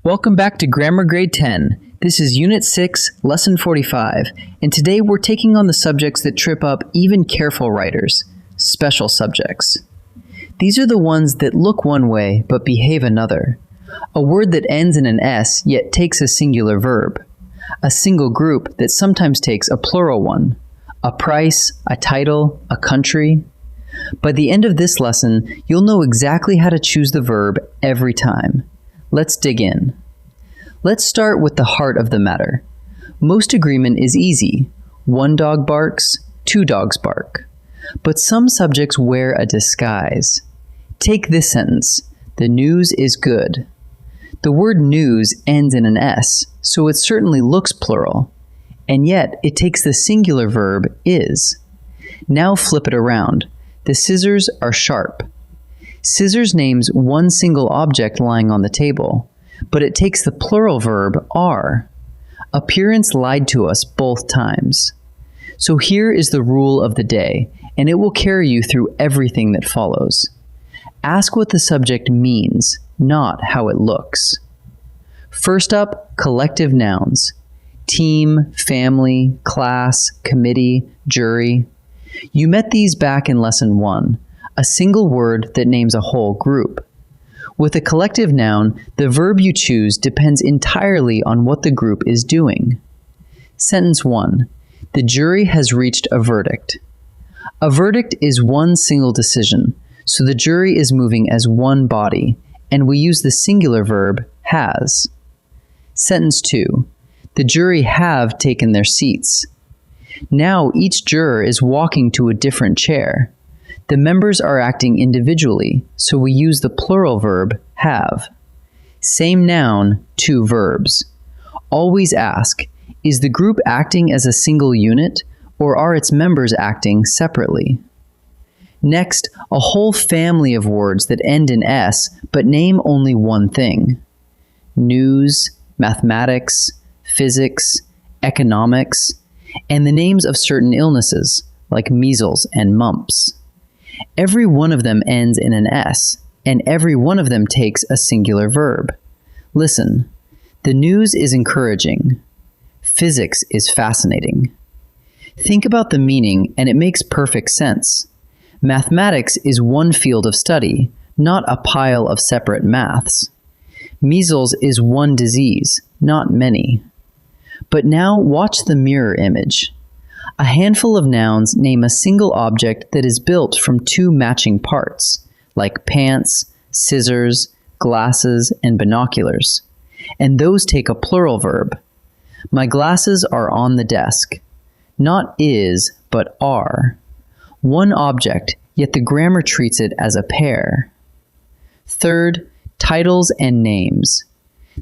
Welcome back to Grammar Grade 10. This is Unit 6, Lesson 45, and today we're taking on the subjects that trip up even careful writers, special subjects. These are the ones that look one way but behave another. A word that ends in an S yet takes a singular verb. A single group that sometimes takes a plural one. A price, a title, a country. By the end of this lesson, you'll know exactly how to choose the verb every time. Let's dig in. Let's start with the heart of the matter. Most agreement is easy. One dog barks, two dogs bark. But some subjects wear a disguise. Take this sentence, the news is good. The word news ends in an S, so it certainly looks plural. And yet, it takes the singular verb is. Now flip it around. The scissors are sharp. Scissors names one single object lying on the table, but it takes the plural verb are. Appearance lied to us both times. So here is the rule of the day, and it will carry you through everything that follows. Ask what the subject means, not how it looks. First up, collective nouns. Team, family, class, committee, jury. You met these back in Lesson 1, a single word that names a whole group. With a collective noun, the verb you choose depends entirely on what the group is doing. Sentence 1. The jury has reached a verdict. A verdict is one single decision, so the jury is moving as one body, and we use the singular verb has. Sentence 2. The jury have taken their seats. Now each juror is walking to a different chair. The members are acting individually, so we use the plural verb have. Same noun, two verbs. Always ask, is the group acting as a single unit, or are its members acting separately? Next, a whole family of words that end in S but name only one thing. News, mathematics, physics, economics, and the names of certain illnesses, like measles and mumps. Every one of them ends in an S, and every one of them takes a singular verb. Listen, the news is encouraging. Physics is fascinating. Think about the meaning, and it makes perfect sense. Mathematics is one field of study, not a pile of separate maths. Measles is one disease, not many. But now watch the mirror image. A handful of nouns name a single object that is built from two matching parts, like pants, scissors, glasses, and binoculars. And those take a plural verb. My glasses are on the desk. Not is, but are. One object, yet the grammar treats it as a pair. Third, titles and names.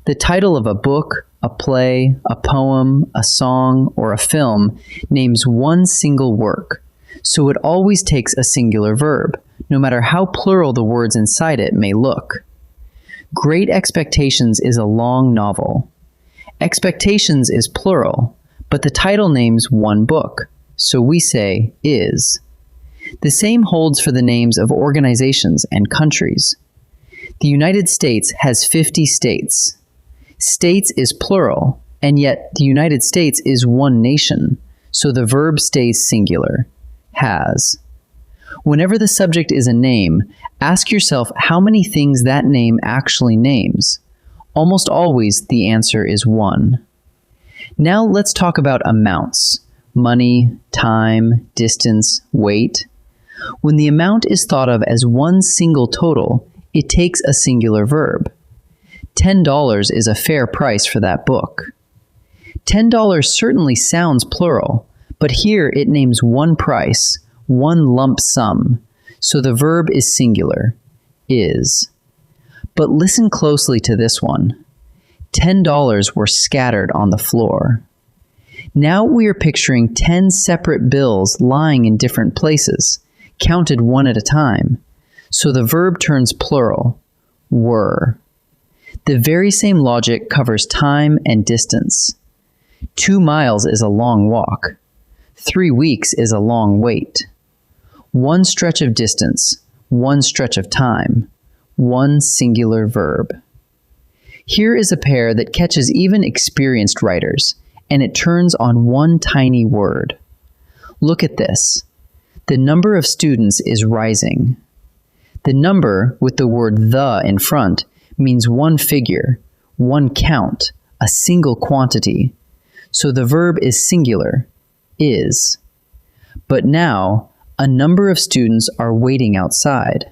The title of a book, a play, a poem, a song, or a film names one single work, so it always takes a singular verb, no matter how plural the words inside it may look. Great Expectations is a long novel. Expectations is plural, but the title names one book, so we say is. The same holds for the names of organizations and countries. The United States has 50 states. States is plural, and yet the United States is one nation, so the verb stays singular, has. Whenever the subject is a name, ask yourself how many things that name actually names. Almost always the answer is one. Now let's talk about amounts: money, time, distance, weight. When the amount is thought of as one single total, it takes a singular verb. $10 is a fair price for that book. $10 certainly sounds plural, but here it names one price, one lump sum, so the verb is singular, is. But listen closely to this one. $10 were scattered on the floor. Now we are picturing 10 separate bills lying in different places, counted one at a time, so the verb turns plural, were. The very same logic covers time and distance. 2 miles is a long walk. 3 weeks is a long wait. One stretch of distance, one stretch of time, one singular verb. Here is a pair that catches even experienced writers, and it turns on one tiny word. Look at this. The number of students is rising. The number with the word the in front means one figure, one count, a single quantity. So the verb is singular, is. But now, a number of students are waiting outside.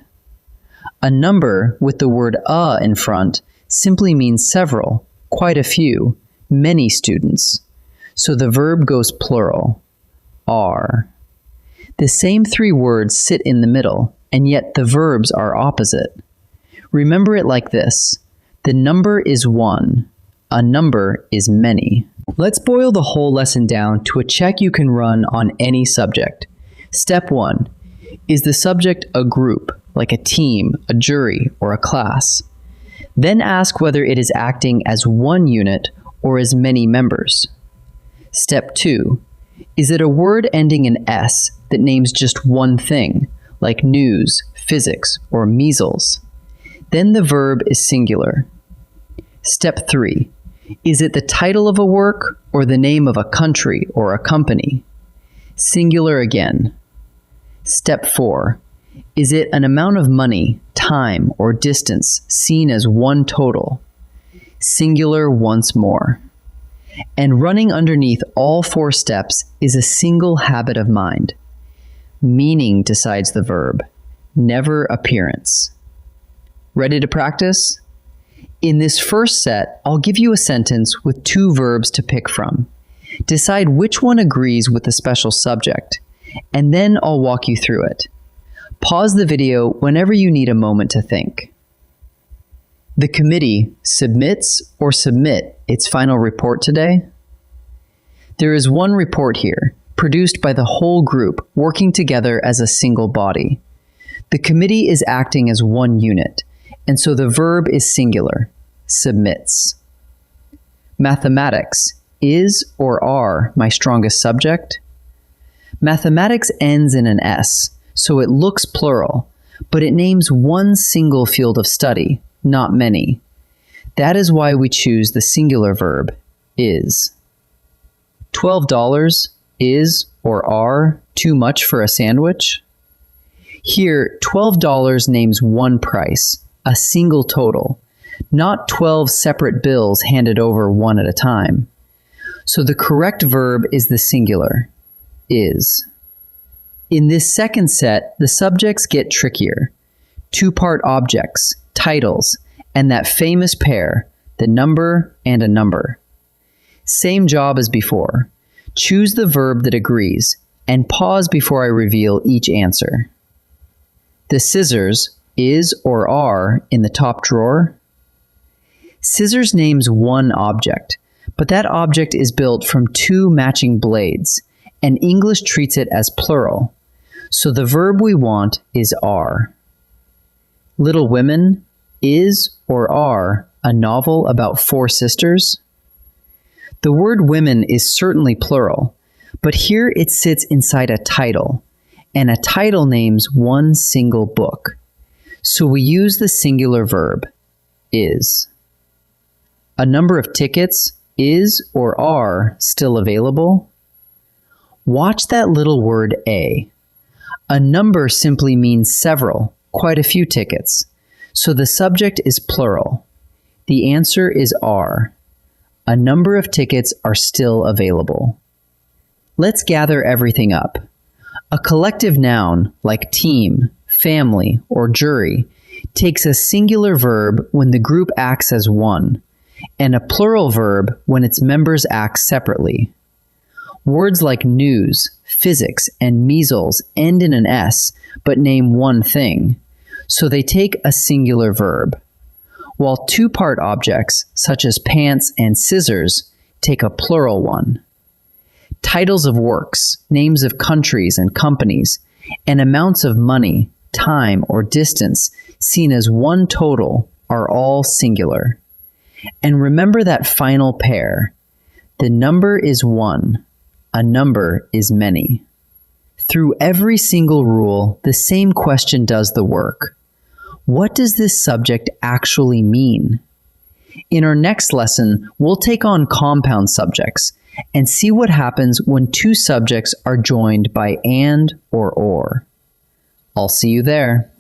A number with the word in front simply means several, quite a few, many students. So the verb goes plural, are. The same three words sit in the middle, and yet the verbs are opposite. Remember it like this. The number is one. A number is many. Let's boil the whole lesson down to a check you can run on any subject. Step 1. Is the subject a group, like a team, a jury, or a class? Then ask whether it is acting as one unit or as many members. Step 2. Is it a word ending in S that names just one thing, like news, physics, or measles? Then the verb is singular. Step 3. Is it the title of a work or the name of a country or a company? Singular again. Step 4. Is it an amount of money, time, or distance seen as one total? Singular once more. And running underneath all 4 steps is a single habit of mind. Meaning decides the verb, never appearance. Ready to practice? In this first set, I'll give you a sentence with 2 verbs to pick from. Decide which one agrees with the special subject, and then I'll walk you through it. Pause the video whenever you need a moment to think. The committee submits or submit its final report today. There is one report here, produced by the whole group working together as a single body. The committee is acting as one unit, and so the verb is singular, submits. Mathematics, is or are my strongest subject? Mathematics ends in an S, so it looks plural, but it names one single field of study, not many. That is why we choose the singular verb, is. $12 is or are too much for a sandwich? Here, $12 names one price, a single total, not 12 separate bills handed over one at a time. So the correct verb is the singular, is. In this second set, the subjects get trickier. 2-part objects, titles, and that famous pair, the number and a number. Same job as before. Choose the verb that agrees, and pause before I reveal each answer. The scissors, is or are in the top drawer? Scissors names one object, but that object is built from 2 matching blades, and English treats it as plural. So the verb we want is are. Little Women, is or are a novel about 4 sisters? The word women is certainly plural, but here it sits inside a title, and a title names one single book. So we use the singular verb, is. A number of tickets, is or are still available? Watch that little word a. A number simply means several, quite a few tickets. So the subject is plural. The answer is are. A number of tickets are still available. Let's gather everything up. A collective noun, like team, family, or jury, takes a singular verb when the group acts as one, and a plural verb when its members act separately. Words like news, physics, and measles end in an S, but name one thing, so they take a singular verb, while 2-part objects, such as pants and scissors, take a plural one. Titles of works, names of countries and companies, and amounts of money, time, or distance seen as one total are all singular. And remember that final pair. The number is one. A number is many. Through every single rule, the same question does the work. What does this subject actually mean? In our next lesson, we'll take on compound subjects and see what happens when two subjects are joined by and or. I'll see you there.